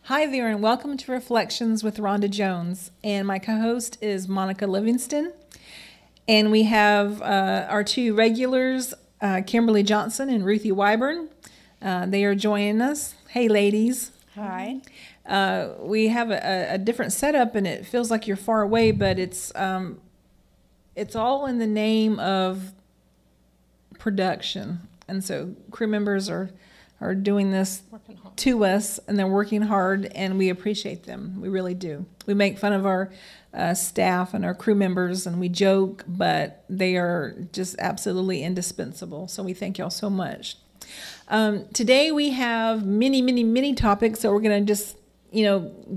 Hi there, and welcome to Reflections with Rhonda Jones. And my co-host is Monica Livingston. And we have our two regulars, Kimberly Johnson and Ruthie Wyburn. They are joining us. Hey, ladies. Hi. We have a different setup, and it feels like you're far away, but it's all in the name of production. And so crew members are doing this to us, and they're working hard, and we appreciate them. We really do. We make fun of our staff and our crew members, and we joke, but they are just absolutely indispensable. So we thank y'all so much. Today we have many topics, so we're going to just,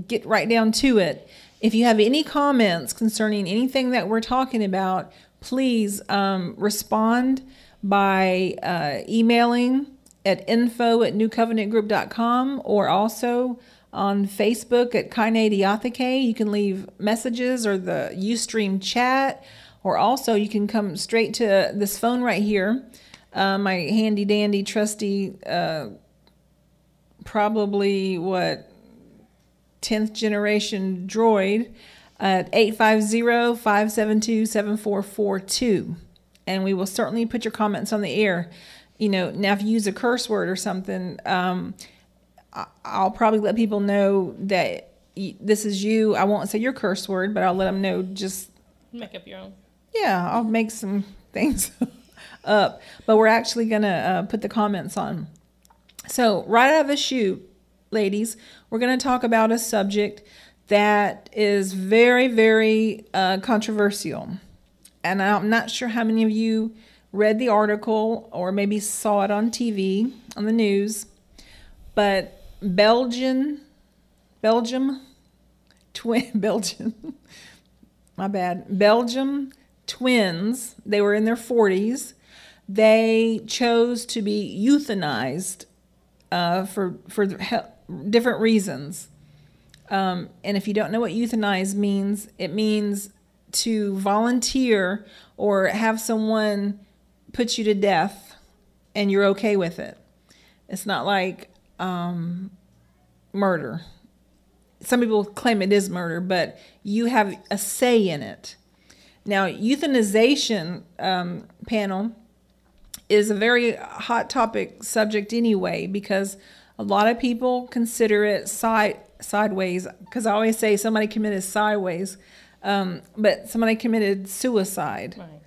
get right down to it. If you have any comments concerning anything that we're talking about, please respond by emailing at info@newcovenantgroup.com, or also on Facebook at Kainadiatheke. You can leave messages or the Ustream chat, or also you can come straight to this phone right here, my handy dandy trusty, probably 10th generation droid, at 850-572-7442. And we will certainly put your comments on the air. Now if you use a curse word or something, I'll probably let people know that this is you. I won't say your curse word, but I'll let them know. Just make up your own. Yeah, I'll make some things up. But we're actually going to put the comments on. So right out of the chute, ladies, we're going to talk about a subject that is very, very controversial. And I'm not sure how many of you read the article or maybe saw it on TV, on the news, but Belgium, twins, they were in their 40s. They chose to be euthanized for different reasons. And if you don't know what euthanize means, it means to volunteer or have someone put you to death and you're okay with it. It's not like murder. Some people claim it is murder, but you have a say in it. Now, euthanization panel is a very hot topic subject anyway, because a lot of people consider it sideways, because I always say somebody committed sideways, but somebody committed suicide. Right.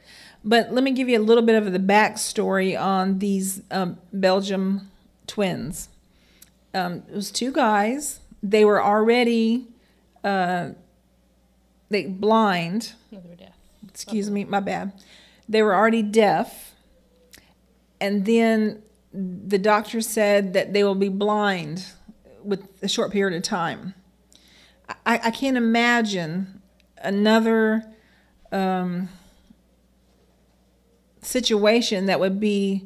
But let me give you a little bit of the backstory on these Belgium twins. It was two guys. They were already blind. No, they were deaf. Excuse me, my bad. They were already deaf. And then the doctor said that they will be blind with a short period of time. I can't imagine another situation that would be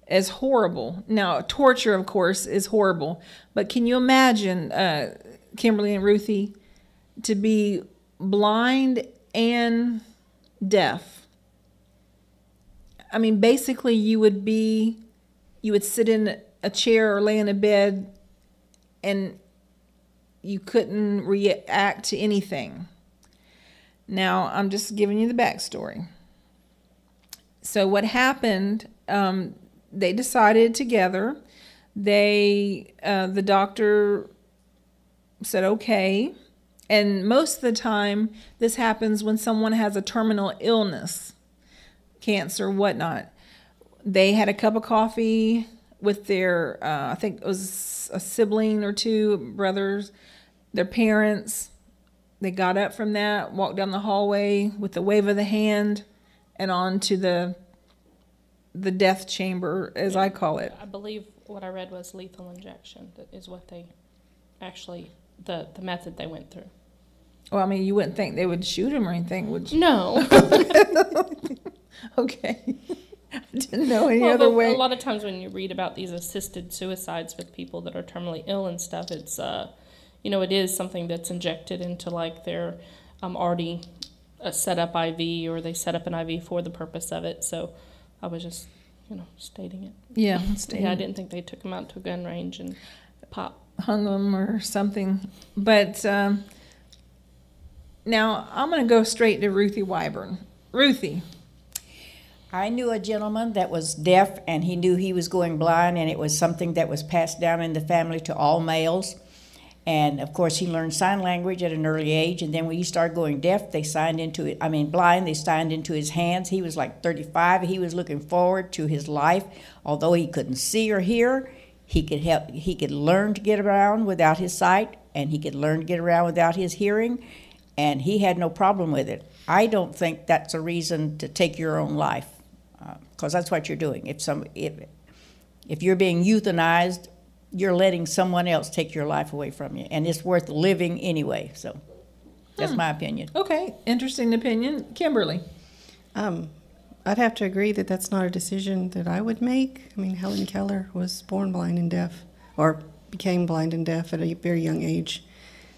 as horrible. Now, torture, of course, is horrible, but can you imagine, Kimberly and Ruthie, to be blind and deaf? I mean, basically, you would sit in a chair or lay in a bed, and you couldn't react to anything. Now, I'm just giving you the backstory. So what happened, they decided together, the doctor said, okay. And most of the time, this happens when someone has a terminal illness, cancer, whatnot. They had a cup of coffee with their, I think it was a sibling or two, brothers, their parents. They got up from that, walked down the hallway with the wave of the hand, and on to the death chamber, as I call it. I believe what I read was lethal injection. That is what they actually, the method they went through. Well, I mean, you wouldn't think they would shoot him or anything, would you? No. Okay. I didn't know any other way. A lot of times when you read about these assisted suicides with people that are terminally ill and stuff, it's, it is something that's injected into like their already set up IV, or they set up an IV for the purpose of it. So I was just, stating it. Yeah. Yeah, I didn't think they took them out to a gun range and pop hung them or something. But now I'm going to go straight to Ruthie Wyburn. Ruthie. I knew a gentleman that was deaf, and he knew he was going blind, and it was something that was passed down in the family to all males. And of course, he learned sign language at an early age. And then when he started going deaf, they signed into it. I mean, blind, they signed into his hands. He was like 35. He was looking forward to his life. Although he couldn't see or hear, he could help. He could learn to get around without his sight, and he could learn to get around without his hearing. And he had no problem with it. I don't think that's a reason to take your own life, because that's what you're doing. If you're being euthanized, you're letting someone else take your life away from you, and it's worth living anyway. So that's my opinion. Okay, interesting opinion. Kimberly. I'd have to agree that that's not a decision that I would make. I mean, Helen Keller was born blind and deaf, or became blind and deaf at a very young age,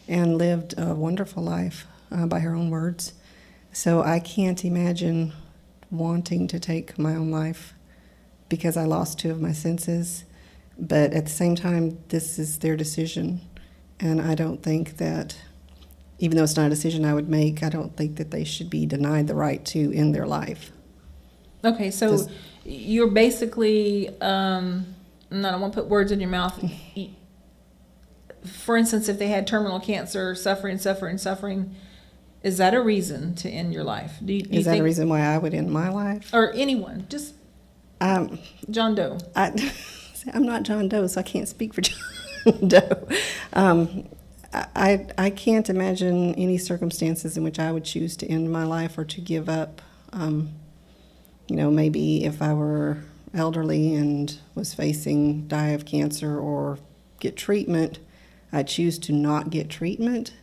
and lived a wonderful life by her own words. So I can't imagine wanting to take my own life because I lost 2 of my senses. But at the same time, this is their decision. And I don't think that, even though it's not a decision I would make, I don't think that they should be denied the right to end their life. Okay, so you're basically, no, I won't put words in your mouth. For instance, if they had terminal cancer, suffering, is that a reason to end your life? Do you Is that think, a reason why I would end my life? or anyone, just John Doe? I'm not John Doe, so I can't speak for John Doe. I can't imagine any circumstances in which I would choose to end my life or to give up. Maybe if I were elderly and was facing die of cancer or get treatment, I'd choose to not get treatment.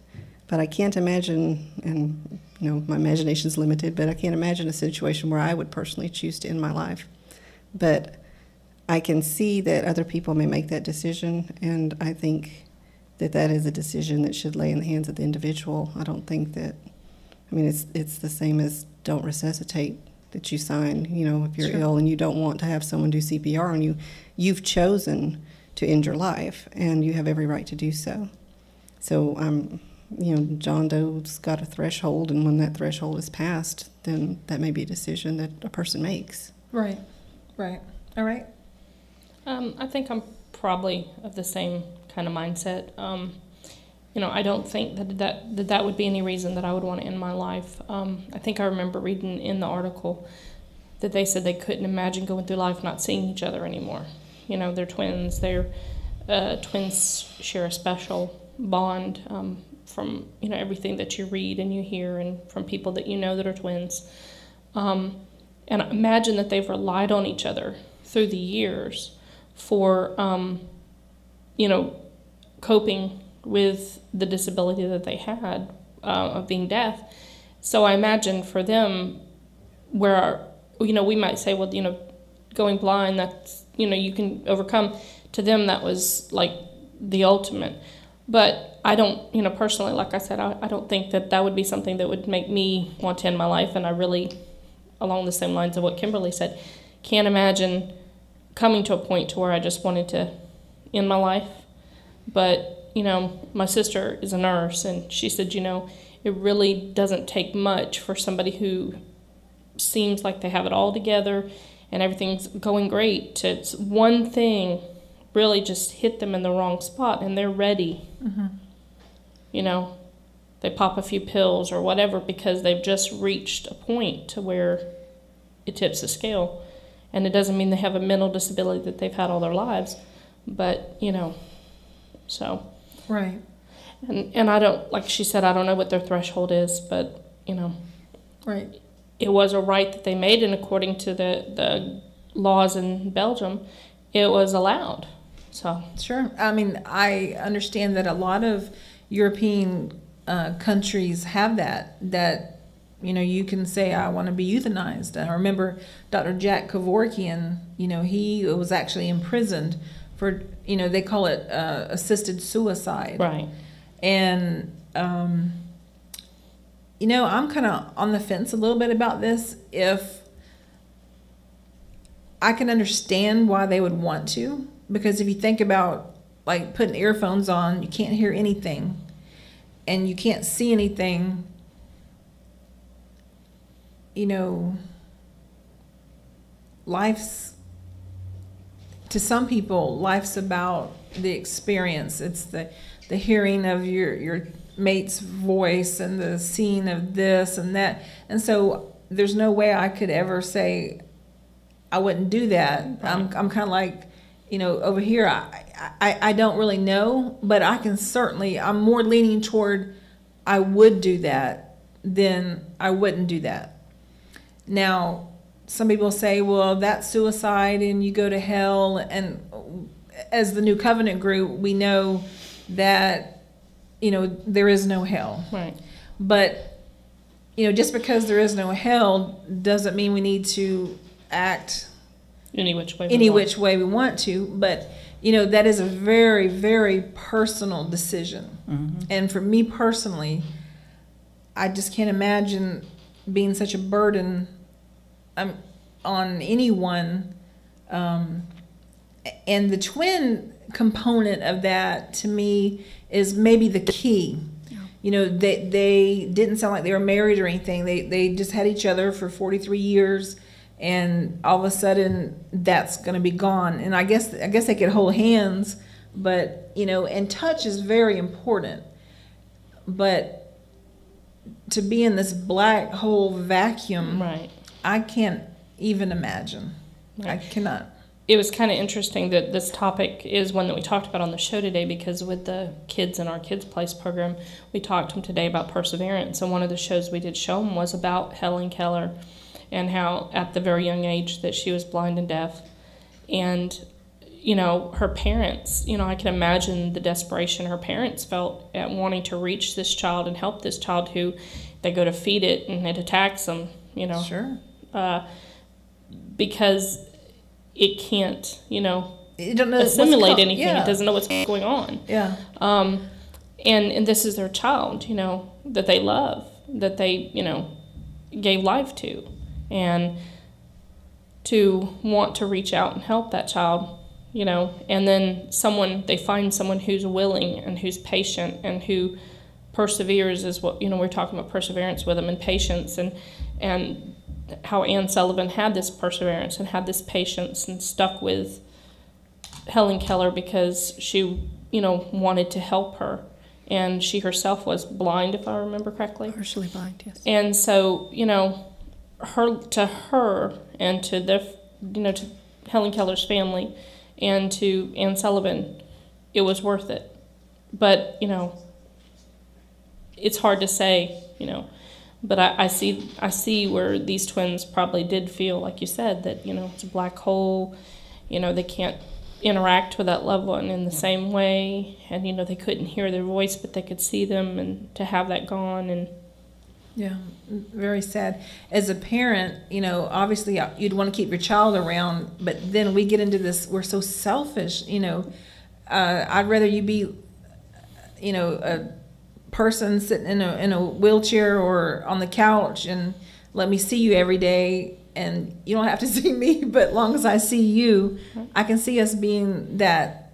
But I can't imagine, and my imagination's limited, but I can't imagine a situation where I would personally choose to end my life. But I can see that other people may make that decision, and I think that that is a decision that should lay in the hands of the individual. I don't think that, it's the same as don't resuscitate that you sign. If you're ill and you don't want to have someone do CPR on you, you've chosen to end your life, and you have every right to do so. So, John Doe's got a threshold, and when that threshold is passed, then that may be a decision that a person makes. Right. All right. I think I'm probably of the same kind of mindset. I don't think that would be any reason that I would want to end my life. I think I remember reading in the article that they said they couldn't imagine going through life not seeing each other anymore. They're twins. Twins share a special bond from everything that you read and you hear, and from people that that are twins. And imagine that they've relied on each other through the years for coping with the disability that they had of being deaf. So I imagine for them, where we might say, well, going blind, that's you can overcome. To them, that was like the ultimate. But I don't, personally, like I said, I don't think that would be something that would make me want to end my life. And I really, along the same lines of what Kimberly said, can't imagine coming to a point to where I just wanted to end my life. But, my sister is a nurse, and she said, it really doesn't take much for somebody who seems like they have it all together and everything's going great to one thing really just hit them in the wrong spot, and they're ready. Mm-hmm. They pop a few pills or whatever because they've just reached a point to where it tips the scale. And it doesn't mean they have a mental disability that they've had all their lives, but, so. Right. And I don't, like she said, I don't know what their threshold is, but, Right. It was a right that they made, and according to the laws in Belgium, it was allowed. So. Sure. I understand that a lot of European countries have that you can say, I want to be euthanized. I remember Dr. Jack Kevorkian, he was actually imprisoned for, they call it assisted suicide. Right. And, I'm kind of on the fence a little bit about this. If I can understand why they would want to, because if you think about like putting earphones on, you can't hear anything, and you can't see anything. You know, to some people, life's about the experience. It's the hearing of your mate's voice and the seeing of this and that. And so there's no way I could ever say I wouldn't do that. I'm kind of like, you know, over here, I don't really know, but I can certainly, I'm more leaning toward I would do that than I wouldn't do that. Now, some people say, well, that's suicide and you go to hell. And as the New Covenant group, we know that, you know, there is no hell. Right. But, you know, just because there is no hell doesn't mean we need to act any which way we want to. But, you know, that is a very, very personal decision. Mm-hmm. And for me personally, I just can't imagine being such a burden on anyone. And the twin component of that, to me, is maybe the key. Yeah. You know, they didn't sound like they were married or anything. They just had each other for 43 years, and all of a sudden that's going to be gone. And I guess they could hold hands, but, you know, and touch is very important. But to be in this black hole vacuum, right. I can't even imagine. Right. I cannot. It was kind of interesting that this topic is one that we talked about on the show today, because with the kids in our Kids Place program, we talked to them today about perseverance. And one of the shows we did show them was about Helen Keller and how at the very young age that she was blind and deaf. And, you know, her parents, you know, I can imagine the desperation her parents felt at wanting to reach this child and help this child who they go to feed it and it attacks them, you know. Sure. Because it can't, you know, assimilate anything. Yeah. It doesn't know what's going on. Yeah. And this is their child, you know, that they love, that they, you know, gave life to. And to want to reach out and help that child, you know, and then they find someone who's willing and who's patient and who perseveres, is what, you know, we're talking about perseverance with them, and patience, and how Anne Sullivan had this perseverance and had this patience and stuck with Helen Keller because she, you know, wanted to help her. And she herself was blind, if I remember correctly. Partially blind, yes. And so, you know, to her and to to Helen Keller's family and to Anne Sullivan, it was worth it. But, you know, it's hard to say, you know. But I see where these twins probably did feel, like you said, that, you know, it's a black hole. You know, they can't interact with that loved one in the same way. And, you know, they couldn't hear their voice, but they could see them, and to have that gone. And yeah, very sad. As a parent, you know, obviously you'd want to keep your child around, but then we get into this, we're so selfish, you know. I'd rather you be, you know, a person sitting in a wheelchair or on the couch and let me see you every day, and you don't have to see me, but as long as I see you, I can see us being that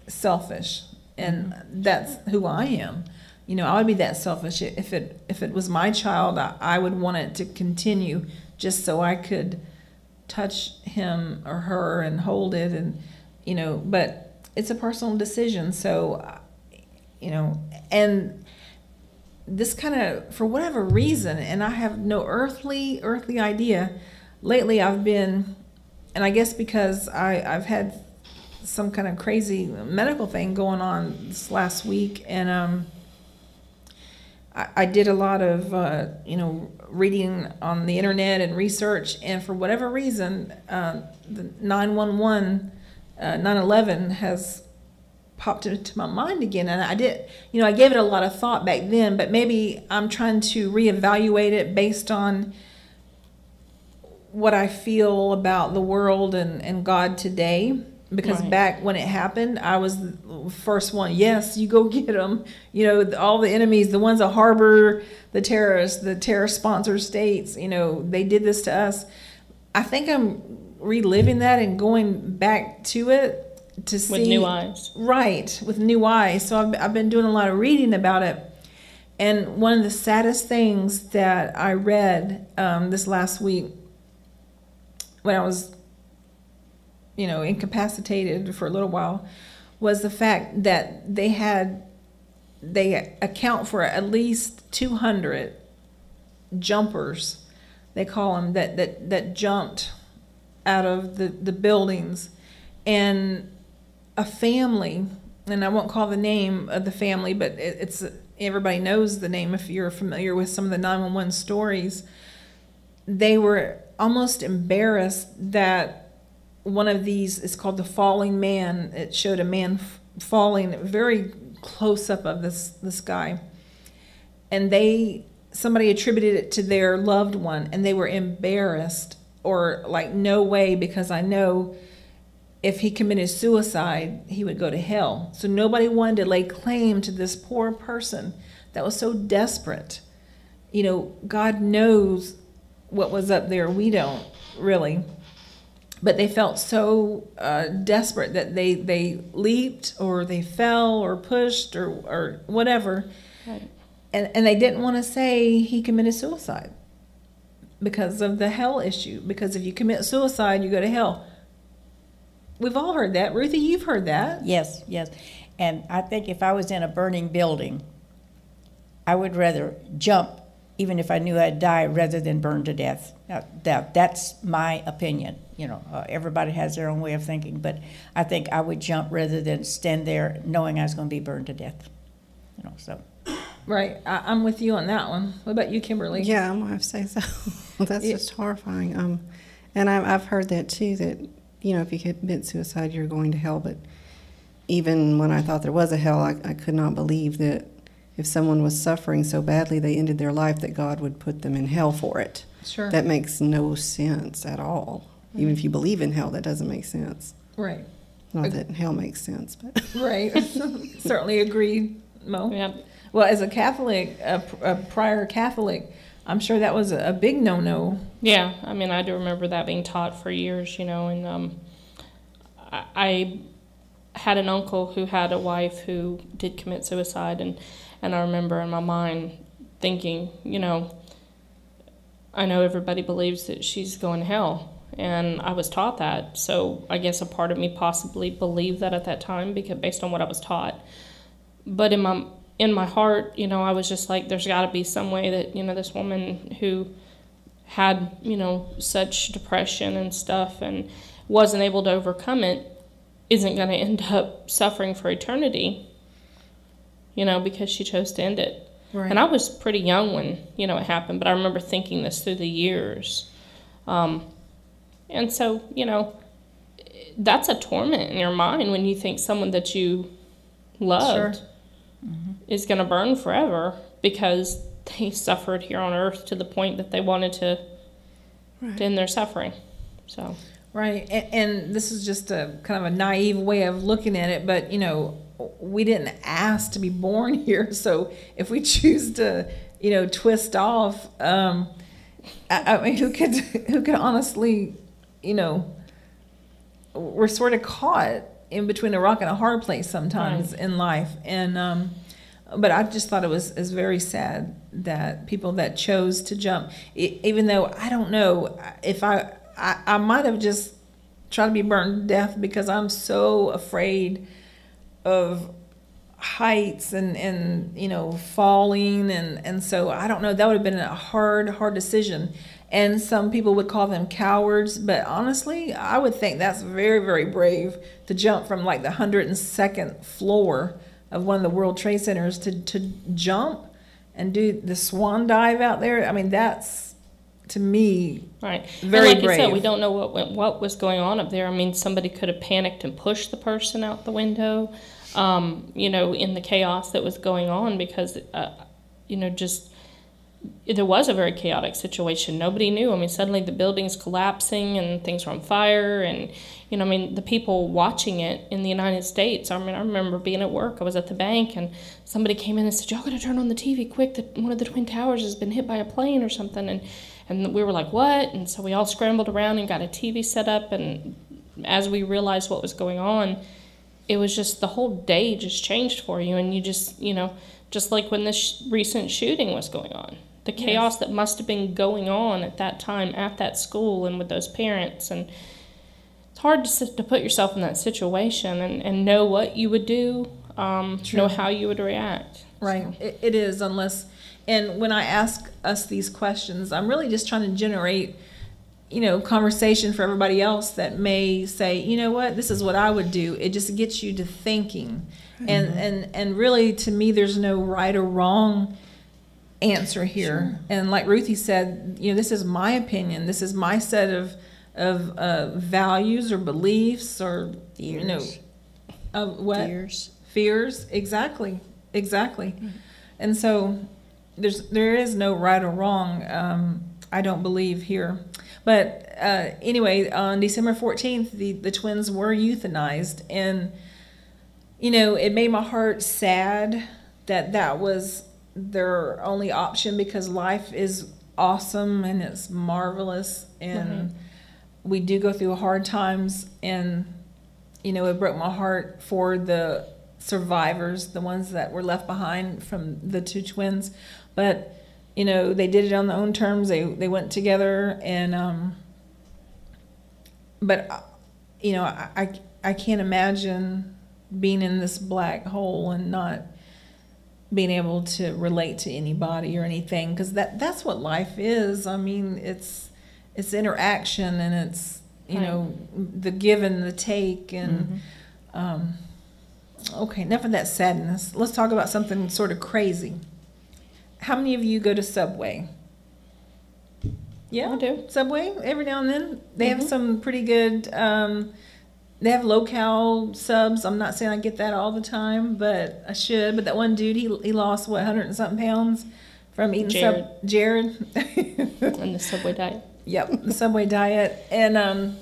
selfish, and that's who I am. You know, I would be that selfish if it was my child. I would want it to continue just so I could touch him or her and hold it, and, you know, but it's a personal decision. So, you know, and this kind of, for whatever reason, and I have no earthly idea, lately I've been, and I guess because I've had some kind of crazy medical thing going on this last week, and I did a lot of, you know, reading on the internet and research, and for whatever reason, the 911, 9/11 has popped into my mind again, and I gave it a lot of thought back then, but maybe I'm trying to reevaluate it based on what I feel about the world and God today, because Right. Back when it happened, I was the first one. Yes, you go get them. You know, all the enemies, the ones that harbor the terrorists, the terrorist-sponsored states, you know, they did this to us. I think I'm reliving that and going back to it to see with new eyes. Right, with new eyes. So I've been doing a lot of reading about it. And one of the saddest things that I read this last week when I was, incapacitated for a little while was the fact that they account for at least 200 jumpers, they call them, that jumped out of the buildings. And a family, and I won't call the name of the family, but it's everybody knows the name if you're familiar with some of the 911 stories. They were almost embarrassed that one of these is called the falling man. It showed a man falling very close up of this guy, and somebody attributed it to their loved one, and they were embarrassed, or like, no way, because I know if he committed suicide, he would go to hell. So nobody wanted to lay claim to this poor person that was so desperate. God knows what was up there. We don't really. But they felt so desperate that they leaped, or they fell, or pushed, or whatever. Right. And they didn't want to say he committed suicide because of the hell issue. Because if you commit suicide, you go to hell. We've all heard that. Ruthie, you've heard that. Yes. And I think if I was in a burning building, I would rather jump, even if I knew I'd die, rather than burn to death. Now, that's my opinion. Everybody has their own way of thinking, but I think I would jump rather than stand there knowing I was going to be burned to death. So. Right. I'm with you on that one. What about you, Kimberly? Yeah, I'm going to have to say so. That's just horrifying. And I've heard that too, that, if you commit suicide, you're going to hell. But even when I thought there was a hell, I could not believe that if someone was suffering so badly they ended their life, that God would put them in hell for it. Sure. That makes no sense at all. Right. Even if you believe in hell, that doesn't make sense. Right. Not that hell makes sense, but. Right. Certainly agree, Mo. Yeah. Well, as a Catholic, a prior Catholic, I'm sure that was a big no-no. Yeah, I do remember that being taught for years, and I had an uncle who had a wife who did commit suicide, and I remember in my mind thinking, I know everybody believes that she's going to hell, and I was taught that, so I guess a part of me possibly believed that at that time, because based on what I was taught. But in my heart, I was just like, there's got to be some way that, this woman who had, such depression and stuff and wasn't able to overcome it isn't going to end up suffering for eternity, because she chose to end it. Right. And I was pretty young when, it happened, but I remember thinking this through the years. And so, that's a torment in your mind when you think someone that you loved. Sure. Mm-hmm. is going to burn forever because they suffered here on earth to the point that they wanted to end their suffering. So right, and this is just a kind of a naive way of looking at it, but we didn't ask to be born here, so if we choose to twist off, I mean, who could honestly, we're sort of caught in between a rock and a hard place sometimes in life. And but I just thought it was very sad that people that chose to jump, even though I don't know if I might have just tried to be burned to death because I'm so afraid of heights and falling, and so I don't know, that would have been a hard decision. And some people would call them cowards, but honestly, I would think that's very, very brave to jump from like the 102nd floor of one of the World Trade Centers to jump and do the swan dive out there. I mean, that's, to me, right. Very and like brave. You said, we don't know what was going on up there. I mean, somebody could have panicked and pushed the person out the window, in the chaos that was going on because, there was a very chaotic situation. Nobody knew. I mean, suddenly the building's collapsing and things were on fire. And, the people watching it in the United States, I remember being at work. I was at the bank and somebody came in and said, y'all got to turn on the TV quick. That one of the Twin Towers has been hit by a plane or something. And we were like, what? And so we all scrambled around and got a TV set up. And as we realized what was going on, it was just the whole day just changed for you, and you just, just like when this recent shooting was going on, the chaos that must have been going on at that time at that school and with those parents. And it's hard to put yourself in that situation and know what you would do, know how you would react. Right. So. It is, and when I ask us these questions, I'm really just trying to generate, conversation for everybody else that may say, you know what, this is what I would do. It just gets you to thinking. And really, to me, there's no right or wrong answer here. Sure. And like Ruthie said, this is my opinion. This is my set of values or beliefs or, fears. What? Fears. Exactly. Mm-hmm. And so there is no right or wrong, I don't believe here. But anyway, on December 14th, the twins were euthanized. And, it made my heart sad that was their only option, because life is awesome and it's marvelous. And we do go through hard times. And, it broke my heart for the survivors, the ones that were left behind from the two twins. But they did it on their own terms. They went together, and but I can't imagine being in this black hole and not being able to relate to anybody or anything, because that's what life is. I mean, it's interaction, and it's the give and the take, and okay, enough of that sadness. Let's talk about something sort of crazy. How many of you go to Subway? Yeah, I do. Subway, every now and then. They have some pretty good, they have low-cal subs. I'm not saying I get that all the time, but I should. But that one dude, he lost, 100 and something pounds from eating Jared. And the Subway diet. Yep, the Subway diet. And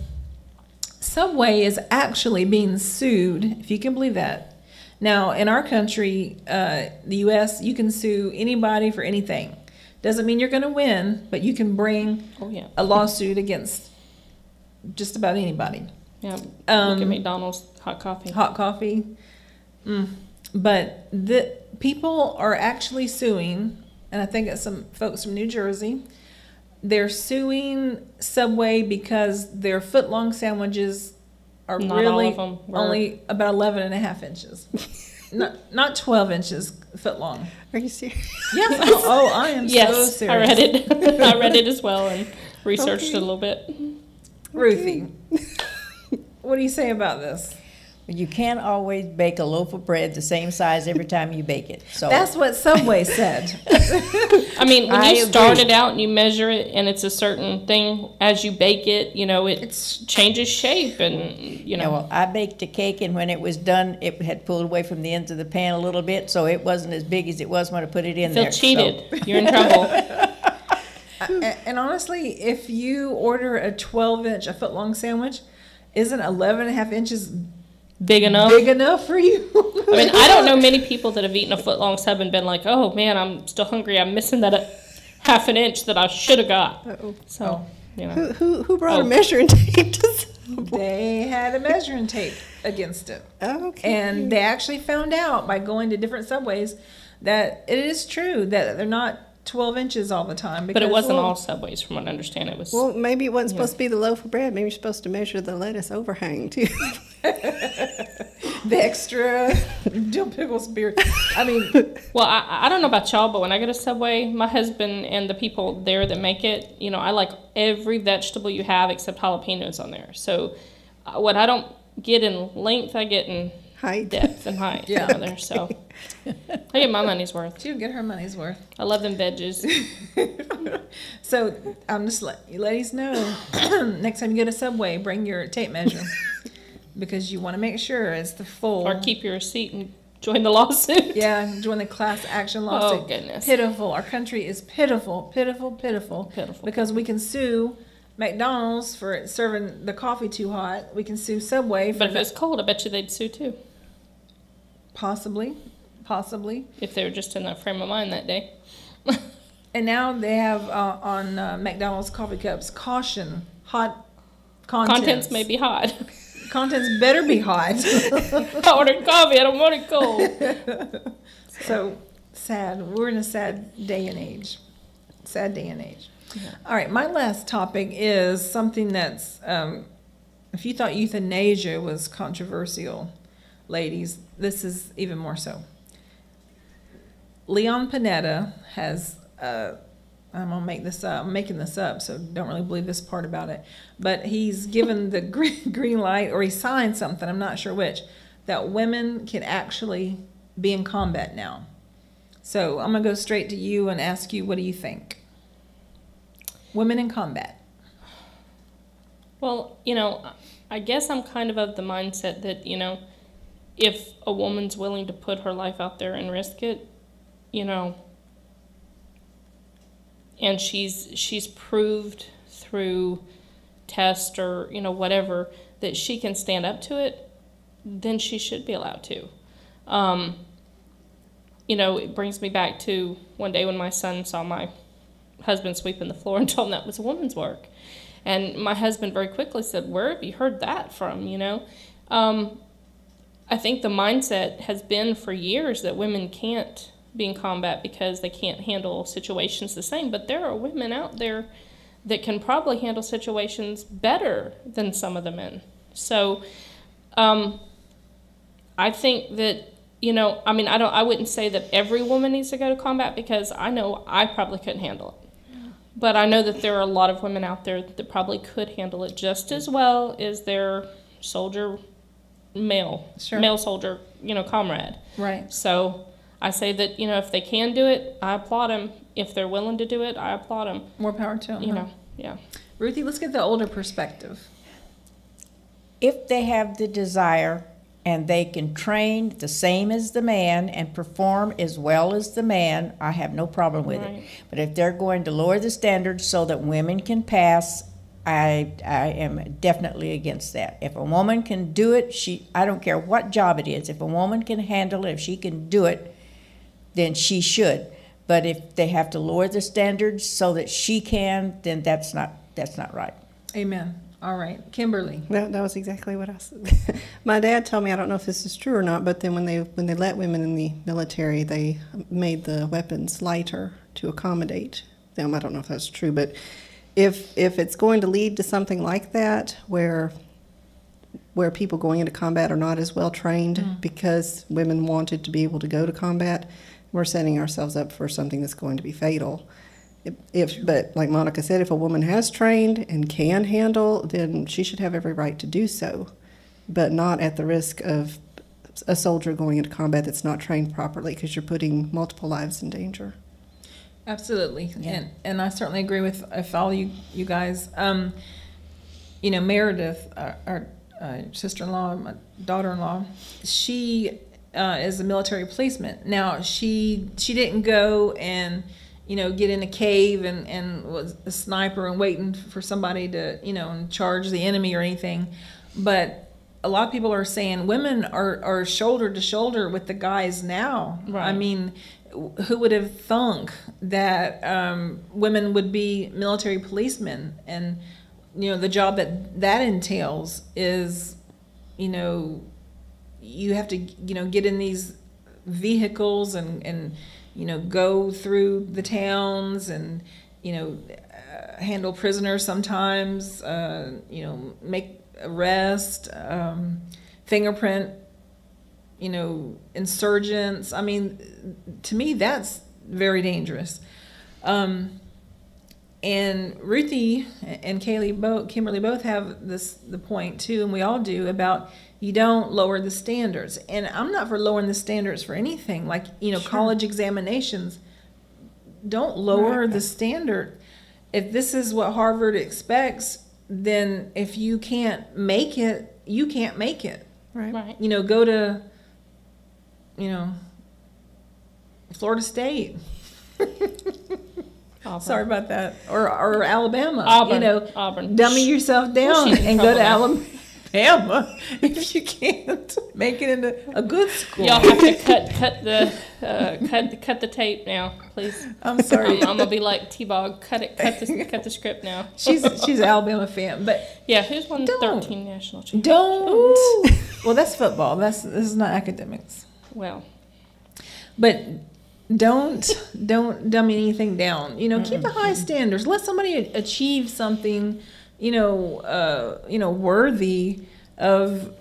Subway is actually being sued, if you can believe that. Now, in our country, the U.S., you can sue anybody for anything. Doesn't mean you're going to win, but you can bring a lawsuit against just about anybody. Yeah, look at McDonald's hot coffee. Hot coffee. But the people are actually suing, and I think it's some folks from New Jersey. They're suing Subway because their foot-long sandwiches are Not really all of them were. only about 11 and a half inches. not 12 inches foot long. Are you serious? Yes. I am so serious. I read it. I read it as well and researched it a little bit. Ruthie, what do you say about this? You can't always bake a loaf of bread the same size every time you bake it. So that's what Subway said. I mean, when you start agree. it out and you measure it, and it's a certain thing, as you bake it, it changes shape, and Yeah, well, I baked a cake, and when it was done, it had pulled away from the ends of the pan a little bit, so it wasn't as big as it was when I put it in there. Feel cheated. So. You're in trouble. And honestly, if you order a 12-inch, a foot-long sandwich, isn't 11 and a half inches big enough for you? I mean, I don't know many people that have eaten a foot-long sub and been like, oh, man, I'm still hungry. I'm missing that half an inch that I should have got. Uh-oh. So, Who brought a measuring tape to Subway? They had a measuring tape against it. Okay. And they actually found out by going to different Subways that it is true that they're not 12 inches all the time. But it wasn't all Subways, from what I understand. It was. Well, maybe it wasn't supposed to be the loaf of bread. Maybe you're supposed to measure the lettuce overhang, too. The extra dill pickle spirit. I mean. Well, I don't know about y'all, but when I go to Subway, my husband and the people there that make it, I like every vegetable you have except jalapenos on there. So what I don't get in length, I get in height, depth, and height. There. So I get my money's worth. She'll get her money's worth. I love them veggies. So I'm just let you ladies know, next time you go to Subway, bring your tape measure. Because you want to make sure it's the full. Or keep your receipt and join the lawsuit. Yeah, join the class action lawsuit. Oh, goodness. Pitiful. Our country is pitiful. Because we can sue McDonald's for serving the coffee too hot. We can sue Subway for. But if it was cold, I bet you they'd sue too. Possibly. If they were just in that frame of mind that day. And now they have on McDonald's coffee cups, caution, hot contents. Contents may be hot. contents better be hot. I ordered coffee. I don't want it cold. So sad. We're in a sad day and age. Sad day and age. Yeah. All right, my last topic is something that's, if you thought euthanasia was controversial, ladies, this is even more so. Leon Panetta has, I'm gonna make this up. I'm making this up, so don't really believe this part about it. But he's given the green light, or he signed something, I'm not sure which, that women can actually be in combat now. So I'm gonna go straight to you and ask you, what do you think? Women in combat. Well, you know, I guess I'm kind of the mindset that, you know, if a woman's willing to put her life out there and risk it, you know, and she's proved through test or, you know, whatever, that she can stand up to it, then she should be allowed to. You know, it brings me back to one day when my son saw my husband sweeping the floor and told him that was a woman's work. And my husband very quickly said, where have you heard that from, you know? I think the mindset has been for years that women can't be in combat because they can't handle situations the same. But there are women out there that can probably handle situations better than some of the men. So I think that, you know, I mean, I wouldn't say that every woman needs to go to combat, because I know I probably couldn't handle it. But I know that there are a lot of women out there that probably could handle it just as well as their soldier, male soldier, you know, comrade. Right. So I say that, you know, if they can do it, I applaud them. If they're willing to do it, I applaud them. More power to them. You know, yeah. Ruthie, let's get the older perspective. If they have the desire and they can train the same as the man and perform as well as the man, I have no problem with it. But if they're going to lower the standards so that women can pass, I am definitely against that. If a woman can do it, I don't care what job it is. If a woman can handle it, if she can do it, then she should. But if they have to lower the standards so that she can, then that's not right. Amen. All right, Kimberly. That was exactly what I said. My dad told me, I don't know if this is true or not, but then when they let women in the military, they made the weapons lighter to accommodate them. I don't know if that's true, but if it's going to lead to something like that, where people going into combat are not as well trained because women wanted to be able to go to combat, we're setting ourselves up for something that's going to be fatal. But like Monica said, if a woman has trained and can handle, then she should have every right to do so, but not at the risk of a soldier going into combat that's not trained properly, because you're putting multiple lives in danger. Absolutely. Yeah. And I certainly agree with all you guys. You know, Meredith, our sister-in-law, my daughter-in-law, she is a military policeman. Now, she didn't go and, you know, get in a cave and was a sniper and waiting for somebody to, you know, and charge the enemy or anything. But a lot of people are saying women are shoulder to shoulder with the guys now. Right. I mean, who would have thunk that women would be military policemen? And, you know, the job that entails is, you know, you have to, you know, get in these vehicles and you know, go through the towns and, you know, handle prisoners sometimes, you know, make arrest, fingerprint, you know, insurgents. I mean, to me, that's very dangerous. And Ruthie and Kimberly both have the point too, and we all do, about you don't lower the standards. And I'm not for lowering the standards for anything. Like, you know, college examinations, don't lower the standard. If this is what Harvard expects, then if you can't make it, you can't make it. Right. You know, go to, you know, Florida State. Sorry about that. Or Alabama. Auburn. You know, Auburn. dummy yourself down and go to Alabama. Alabama if you can't make it into a good school. Y'all have to cut the tape now, please. I'm sorry. I'm gonna be like T-Bog. Cut the script now. She's an Alabama fan, but Yeah, who's won Don't. 13 national championships? don't. Well, that's football. This is not academics. Well, But don't dummy anything down. Keep the high standards. Let somebody achieve something, worthy of,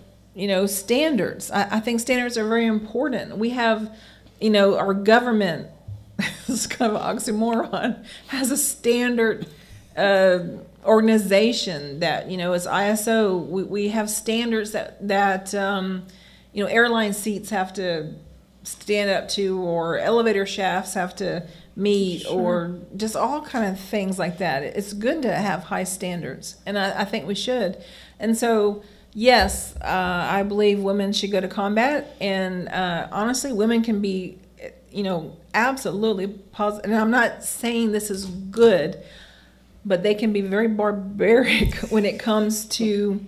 standards. I think standards are very important. We have, our government, it's kind of an oxymoron, has a standard organization that, is ISO. We have standards that airline seats have to stand up to, or elevator shafts have to meet, or just all kind of things like that. It's good to have high standards, and I think we should. And so, yes, I believe women should go to combat, and honestly, women can be, absolutely positive. And I'm not saying this is good, but they can be very barbaric when it comes to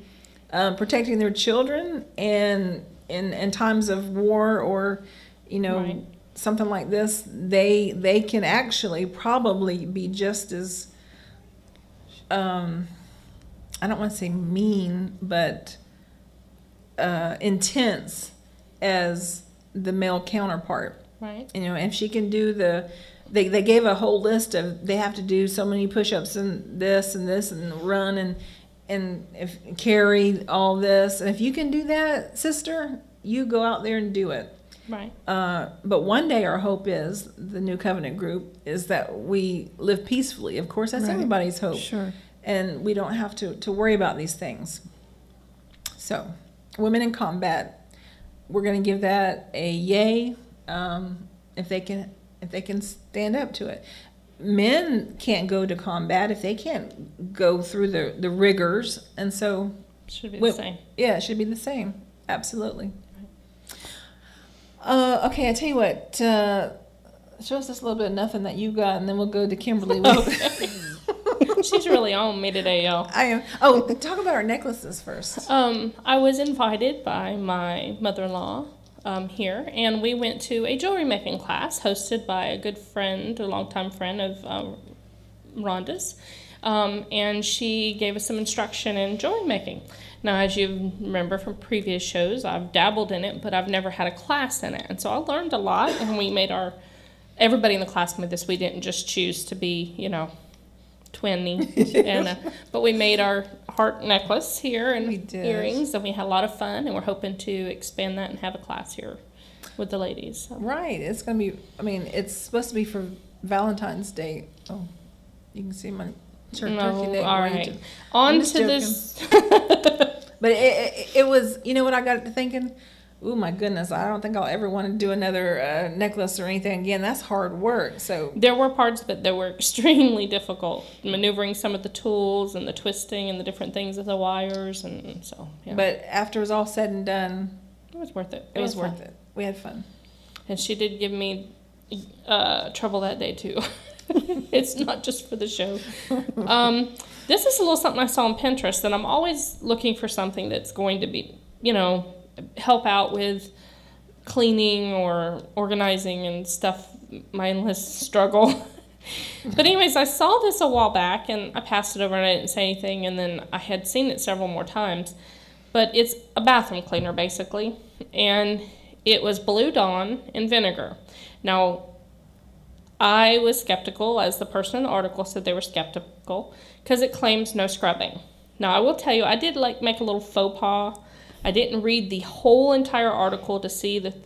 protecting their children, and in times of war, or Right. something like this, they can actually probably be just as I don't want to say mean, but intense as the male counterpart. right. If she can do they gave a whole list of, they have to do so many push-ups and this and run and if carry all this. And if you can do that, sister, you go out there and do it. Right. But one day our hope is, the New Covenant group, is that we live peacefully. Of course, that's Right. everybody's hope. Sure. And we don't have to worry about these things. So, women in combat, we're going to give that a yay, if they can stand up to it. Men can't go to combat if they can't go through the rigors, and so Should be the same. yeah, it should be the same. Absolutely. Okay, I tell you what. Show us just a little bit of nothing that you got, and then we'll go to Kimberly. She's really on me today, y'all. I am. Oh, talk about our necklaces first. I was invited by my mother-in-law here, and we went to a jewelry making class hosted by a good friend, a longtime friend of Rhonda's, and she gave us some instruction in jewelry making. Now, as you remember from previous shows, I've dabbled in it, but I've never had a class in it, and so I learned a lot, and we made everybody in the class made this. We didn't just choose to be, twinning, and but we made our heart necklace here and We did. earrings, and we had a lot of fun, and we're hoping to expand that and have a class here with the ladies. So. Right. It's gonna be. I mean, it's supposed to be for Valentine's Day. Oh, you can see my turkey neck. All right. On I'm to just joking. this. But it was. You know what I got to thinking? Oh my goodness! I don't think I'll ever want to do another necklace or anything again. That's hard work. So There were parts of it that were extremely difficult, maneuvering some of the tools and the twisting and the different things of the wires, and so. Yeah. But after it was all said and done, it was worth it. it was worth it. We had fun. And she did give me trouble that day too. It's not just for the show. This is a little something I saw on Pinterest, and I'm always looking for something that's going to be, help out with cleaning or organizing and stuff, my endless struggle. But anyways, I saw this a while back, and I passed it over and I didn't say anything, and then I had seen it several more times. But it's a bathroom cleaner, basically, and it was Blue Dawn and vinegar. Now, I was skeptical, as the person in the article said they were skeptical, because it claims no scrubbing. Now, I will tell you, I did make a little faux pas. I didn't read the whole entire article to see that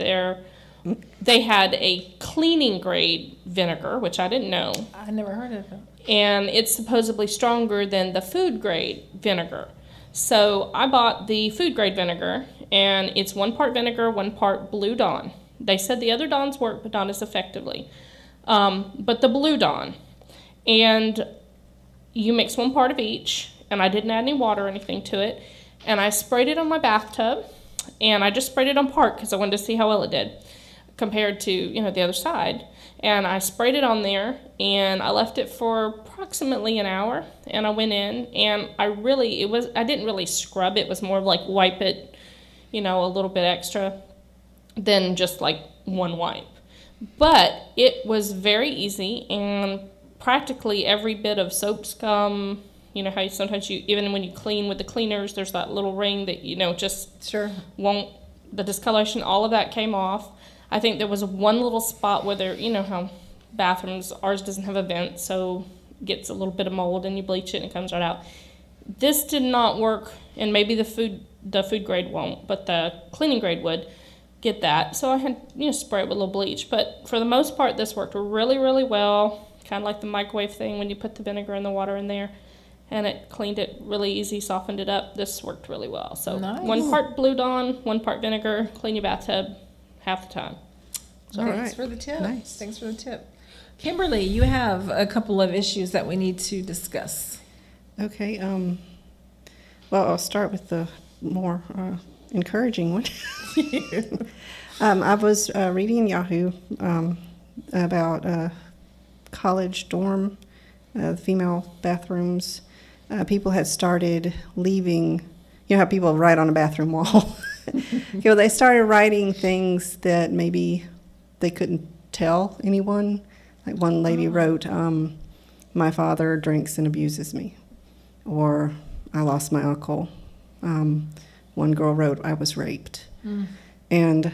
they had a cleaning grade vinegar, which I didn't know. I never heard of it. And it's supposedly stronger than the food grade vinegar. So I bought the food grade vinegar, and it's 1 part vinegar, 1 part Blue Dawn. They said the other Dawns work, but not as effectively. But the Blue Dawn. And you mix 1 part of each, and I didn't add any water or anything to it. And I sprayed it on my bathtub, and I just sprayed it on part because I wanted to see how well it did. compared to, the other side. And I sprayed it on there, and I left it for approximately an hour, and I went in, and I didn't really scrub it. It was more of like wipe it, a little bit extra than just like one wipe. But it was very easy, and practically every bit of soap scum, how sometimes even when you clean with the cleaners, there's that little ring that, just Sure. won't, the discoloration, all of that came off. I think there was one little spot where there, how bathrooms, ours doesn't have a vent, so it gets a little bit of mold and you bleach it and it comes right out. This did not work, and maybe the food grade won't, but the cleaning grade would get that. So I had, spray it with a little bleach. But for the most part, this worked really, really well, kind of like the microwave thing when you put the vinegar and the water in there. And it cleaned it really easy, softened it up. This worked really well. So Nice. 1 part Blue Dawn, 1 part vinegar, clean your bathtub half the time. So thanks right. for the tip. Nice. Thanks for the tip. Kimberly, you have a couple of issues that we need to discuss. Okay. Well, I'll start with the more encouraging one. I was reading Yahoo about college dorm, female bathrooms. People had started leaving. You know how people write on a bathroom wall? They started writing things that maybe they couldn't tell anyone. Like one lady wrote, "My father drinks and abuses me," or "I lost my uncle." One girl wrote, "I was raped." And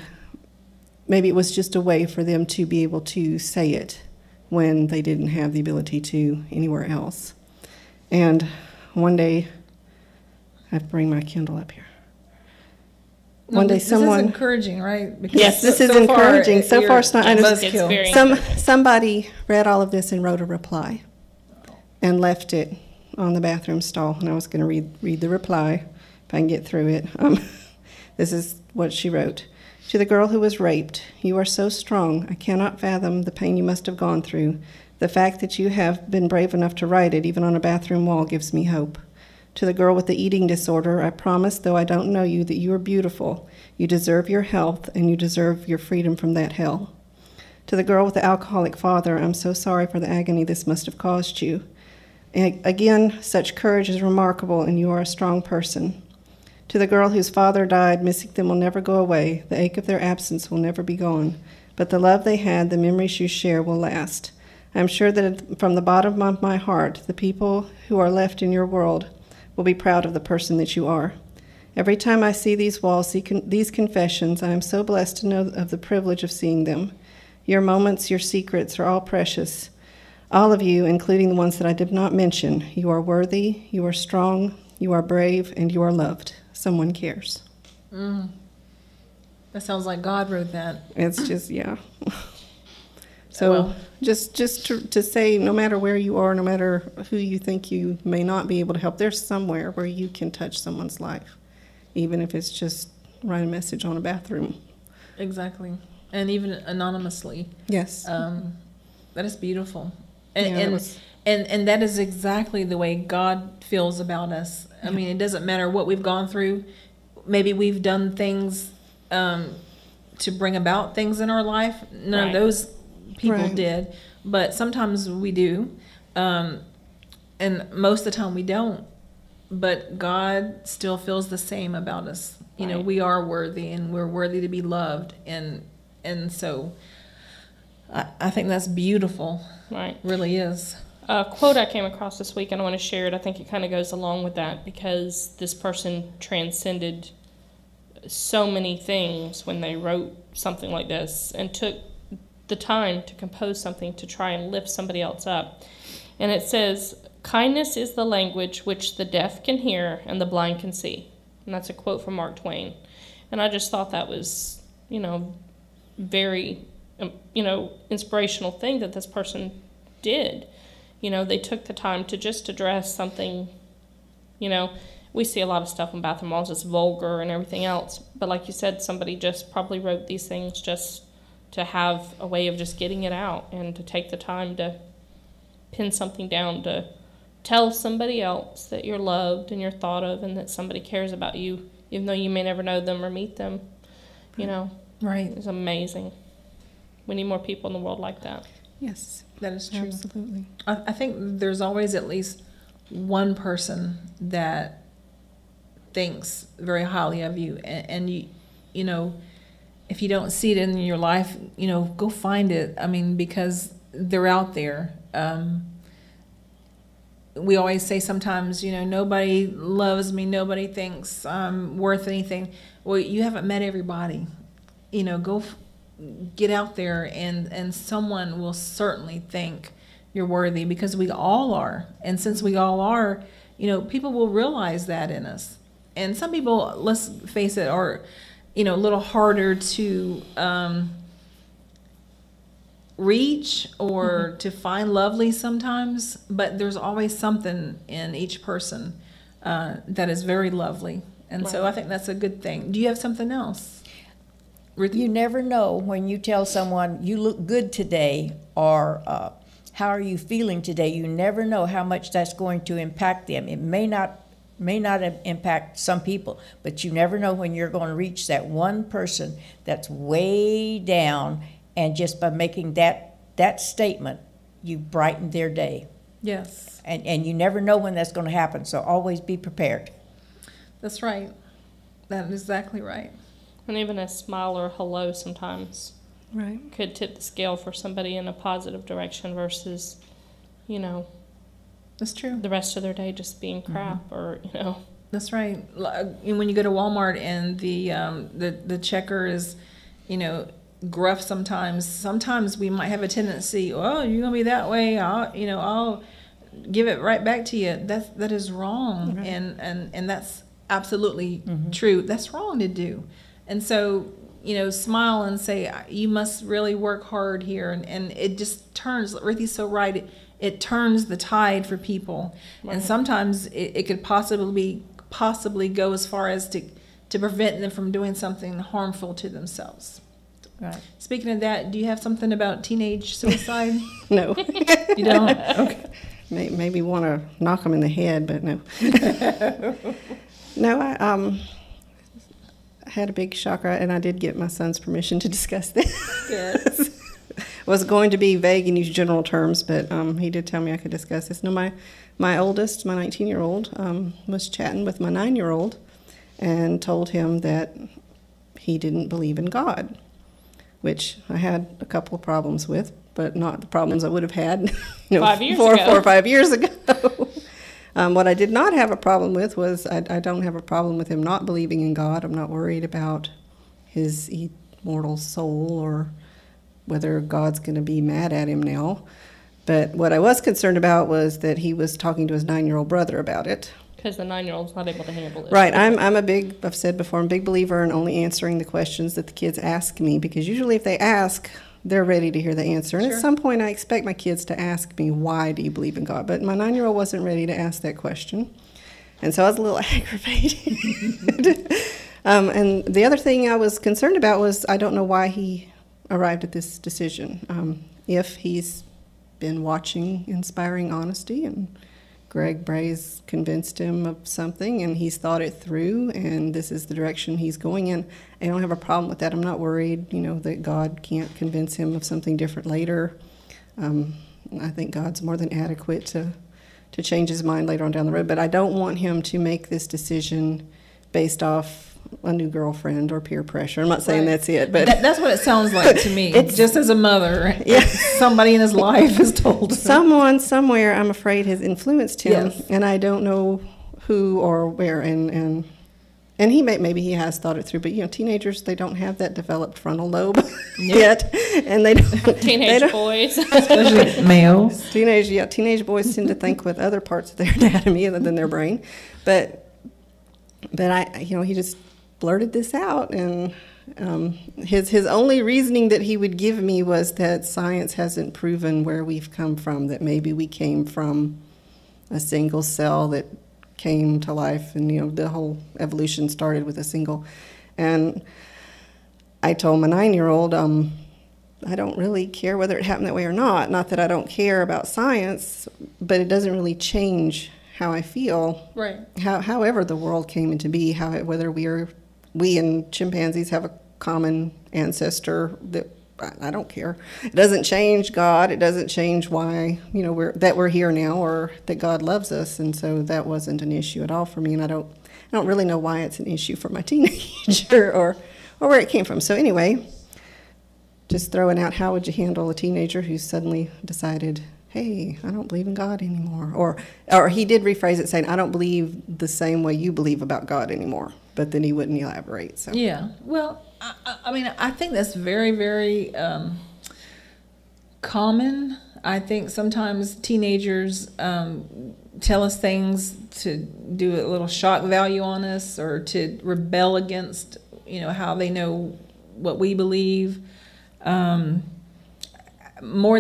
maybe it was just a way for them to be able to say it when they didn't have the ability to anywhere else. And one day, I have to bring my Kindle up here. One day this someone... is encouraging, right? Because Yes, this is encouraging. So far, it's not... buzzkill. very Somebody read all of this and wrote a reply and left it on the bathroom stall. And I was going to read the reply, if I can get through it. This is what she wrote. "To the girl who was raped, you are so strong. I cannot fathom the pain you must have gone through. The fact that you have been brave enough to write it, even on a bathroom wall, gives me hope. To the girl with the eating disorder, I promise, though I don't know you, that you are beautiful. You deserve your health, and you deserve your freedom from that hell. To the girl with the alcoholic father, I'm so sorry for the agony this must have caused you. And again, such courage is remarkable, and you are a strong person. To the girl whose father died, missing them will never go away. The ache of their absence will never be gone. But the love they had, the memories you share, will last. I am sure that from the bottom of my heart, the people who are left in your world will be proud of the person that you are. Every time I see these walls, these confessions, I am so blessed to know of the privilege of seeing them. Your moments, your secrets are all precious. All of you, including the ones that I did not mention, you are worthy, you are strong, you are brave, and you are loved. Someone cares." That sounds like God wrote that. It's just, yeah. So Well. just to say, no matter where you are, no matter who you think you may not be able to help, there's somewhere where you can touch someone's life, even if it's just write a message on a bathroom. Exactly. And even anonymously. Yes. That is beautiful. Yeah, And, that and, was- and that is exactly the way God feels about us. I mean, it doesn't matter what we've gone through. Maybe we've done things to bring about things in our life. None of Right. those people Right. did. But sometimes we do. And most of the time we don't. But God still feels the same about us. You know, Right. we are worthy, and we're worthy to be loved. And so I think that's beautiful. Right. It really is. A quote I came across this week, and I want to share it. I think it kind of goes along with that, because this person transcended so many things when they wrote something like this and took the time to compose something to try and lift somebody else up. And it says, "Kindness is the language which the deaf can hear and the blind can see." And that's a quote from Mark Twain. And I just thought that was, very, inspirational thing that this person did. They took the time to just address something. We see a lot of stuff on bathroom walls that's vulgar and everything else. But like you said, somebody just probably wrote these things just to have a way of just getting it out and to take the time to pin something down, to tell somebody else that you're loved and you're thought of and that somebody cares about you, even though you may never know them or meet them. Right. It's amazing. We need more people in the world like that. Yes, That is true. absolutely. I think there's always at least one person that thinks very highly of you, and you know, if you don't see it in your life, go find it. I mean, because they're out there. We always say sometimes, nobody loves me, nobody thinks I'm worth anything. Well, you haven't met everybody. Get out there, and someone will certainly think you're worthy, because we all are. And since we all are, people will realize that in us. And some people, let's face it, are, a little harder to reach or to find lovely sometimes, but there's always something in each person that is very lovely. And so I think that's a good thing. Do you have something else? You never know when you tell someone you look good today, or how are you feeling today. You never know how much that's going to impact them. It may not impact some people, but you never know when you're going to reach that one person that's way down, and just by making that statement, you brighten their day. Yes. And you never know when that's going to happen, so always be prepared. That's right. That is exactly right. And even a smile or hello sometimes Right. could tip the scale for somebody in a positive direction versus, That's true. the rest of their day just being crap or. That's right. When you go to Walmart and the checker is, gruff sometimes we might have a tendency, oh, you're gonna be that way, I'll give it right back to you. That is wrong. Right. And that's absolutely true. That's wrong to do. And so, smile and say, you must really work hard here. And it just turns, Ruthie's so right, it turns the tide for people. Right. And sometimes it could possibly go as far as to prevent them from doing something harmful to themselves. Right. Speaking of that, do you have something about teenage suicide? No. You don't? Okay. Maybe want to knock them in the head, but no. No, I had a big shocker, and I did get my son's permission to discuss this. Yes. Was going to be vague and use general terms, but he did tell me I could discuss this. No, my oldest, my 19-year-old, was chatting with my 9-year-old and told him that he didn't believe in God, which I had a couple of problems with, but not the problems I would have had 4 or 5 years ago. What I did not have a problem with was I don't have a problem with him not believing in God. I'm not worried about his immortal soul or whether God's going to be mad at him now. But what I was concerned about was that he was talking to his 9-year-old brother about it. Because the 9-year-old's not able to handle it. Right. I've said before, I'm a big believer in only answering the questions that the kids ask me, because usually if they ask, they're ready to hear the answer. And Sure. At some point I expect my kids to ask me, why do you believe in God? But my 9-year-old wasn't ready to ask that question. And so I was a little aggravated. And the other thing I was concerned about was I don't know why he arrived at this decision. If he's been watching Inspiring Honesty and Greg Bray's convinced him of something and he's thought it through and this is the direction he's going in, I don't have a problem with that. I'm not worried, that God can't convince him of something different later. I think God's more than adequate to change his mind later on down the road, but I don't want him to make this decision based off a new girlfriend or peer pressure. I'm not saying Right. that's it, but That's what it sounds like to me. It's- just as a mother. Yeah. Somebody in his life has told him. someone somewhere, I'm afraid, has influenced him, Yes. and I don't know who or where. And he maybe he has thought it through, but teenagers, they don't have that developed frontal lobe yet, and they don't. Teenage boys. Especially males. Teenage boys tend to think with other parts of their anatomy other than their brain, but he just blurted this out, and his only reasoning that he would give me was that science hasn't proven where we've come from, that maybe we came from a single cell that came to life, and the whole evolution started with a single. And I told my 9-year-old, I don't really care whether it happened that way or not. Not that I don't care about science, but it doesn't really change how I feel. Right. However the world came into be, whether we and chimpanzees have a common ancestor that I don't care. It doesn't change God. It doesn't change why, we're here now, or that God loves us. And so that wasn't an issue at all for me. And I don't really know why it's an issue for my teenager or where it came from. So anyway, just throwing out, how would you handle a teenager who suddenly decided, hey, I don't believe in God anymore? Or he did rephrase it saying, I don't believe the same way you believe about God anymore. But then he wouldn't elaborate. So yeah, well, I mean, I think that's very, very common. I think sometimes teenagers tell us things to do a little shock value on us, or to rebel against, how they know what we believe. More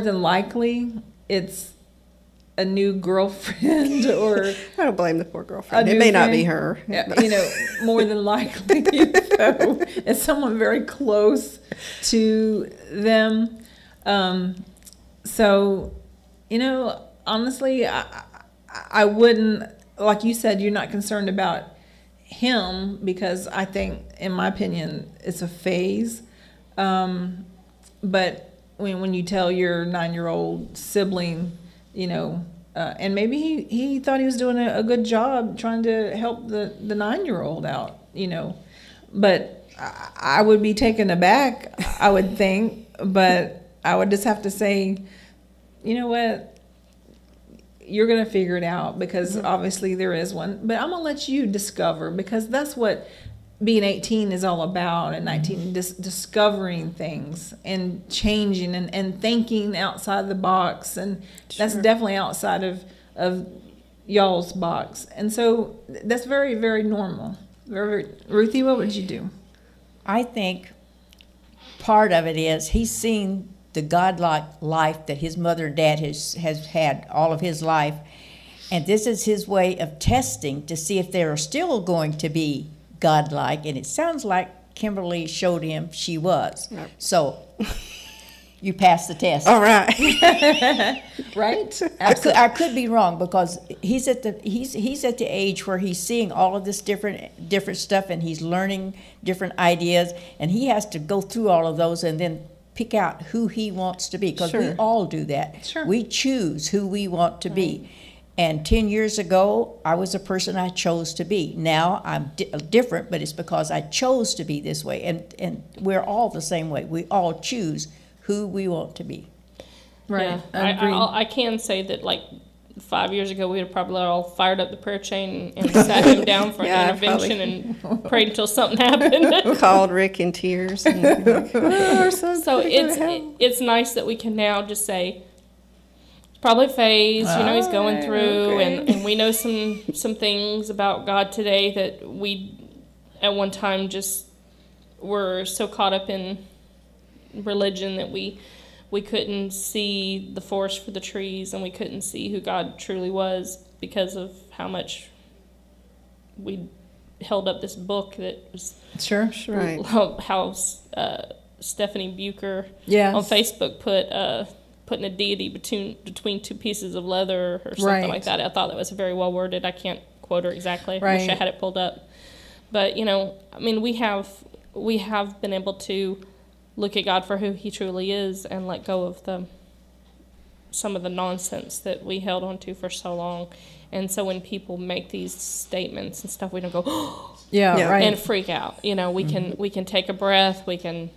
than likely, it's a new girlfriend, or I don't blame the poor girlfriend. It may not be her. More than likely, it's someone very close to them. So, honestly, I wouldn't, like you said, you're not concerned about him, because I think, in my opinion, it's a phase. But when you tell your 9-year-old sibling, and maybe he thought he was doing a good job trying to help the 9-year-old out, but I would be taken aback, I would think, but I would just have to say, you know what, you're going to figure it out, because obviously there is one, but I'm going to let you discover, because that's what being 18 is all about, and 19, discovering things and changing and thinking outside the box, and that's definitely outside of y'all's box, and so that's very, very normal. Ruthie, what would you do? I think part of it is he's seen the godlike life that his mother and dad has had all of his life, and this is his way of testing to see if they are still going to be godlike, and it sounds like Kimberly showed him she was. Right. So you passed the test. All right. Right? I could be wrong, because he's at the age where he's seeing all of this different stuff, and he's learning different ideas, and he has to go through all of those and then pick out who he wants to be, because we all do that. Sure. We choose who we want to be. And 10 years ago, I was a person I chose to be. Now I'm different, but it's because I chose to be this way. And we're all the same way. We all choose who we want to be. Right. Yeah. I can say that, like, 5 years ago, we would have probably all fired up the prayer chain and sat him down for an intervention and prayed until something happened. Called Rick in tears. And like, so it's nice that we can now just say, probably a phase, he's going through, and we know some things about God today that we at one time just were so caught up in religion that we couldn't see the forest for the trees, and we couldn't see who God truly was because of how much we held up this book that was right. How Stephanie Bucher on Facebook putting a deity between two pieces of leather or something like that. I thought that was very well worded. I can't quote her exactly. I wish I had it pulled up. But, we have been able to look at God for who he truly is and let go of some of the nonsense that we held on to for so long. And so when people make these statements and stuff, we don't go, and freak out. We can take a breath. We can,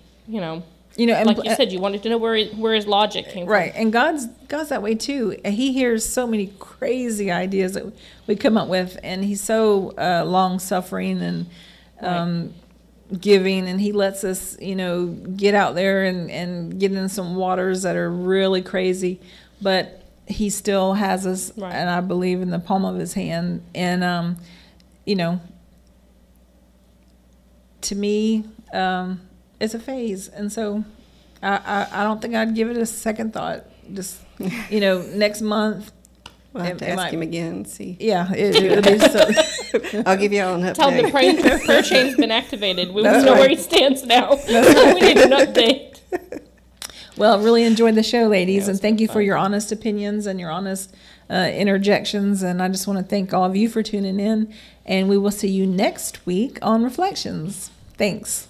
and like you said, you wanted to know where his logic came from. Right, and God's that way too. He hears so many crazy ideas that we come up with, and he's so long-suffering and giving, and he lets us, get out there and get in some waters that are really crazy, but he still has us, and I believe, in the palm of his hand. And, to me, it's a phase, and so I don't think I'd give it a second thought. Just next month, we'll have to ask him again and see. Yeah, it'll be so. I'll give you all an update. Tell him the prayer chain's been activated. We know where he stands now. We need an update. Well, really enjoyed the show, ladies, and thank you for your honest opinions and your honest interjections. And I just want to thank all of you for tuning in. And we will see you next week on Reflections. Thanks.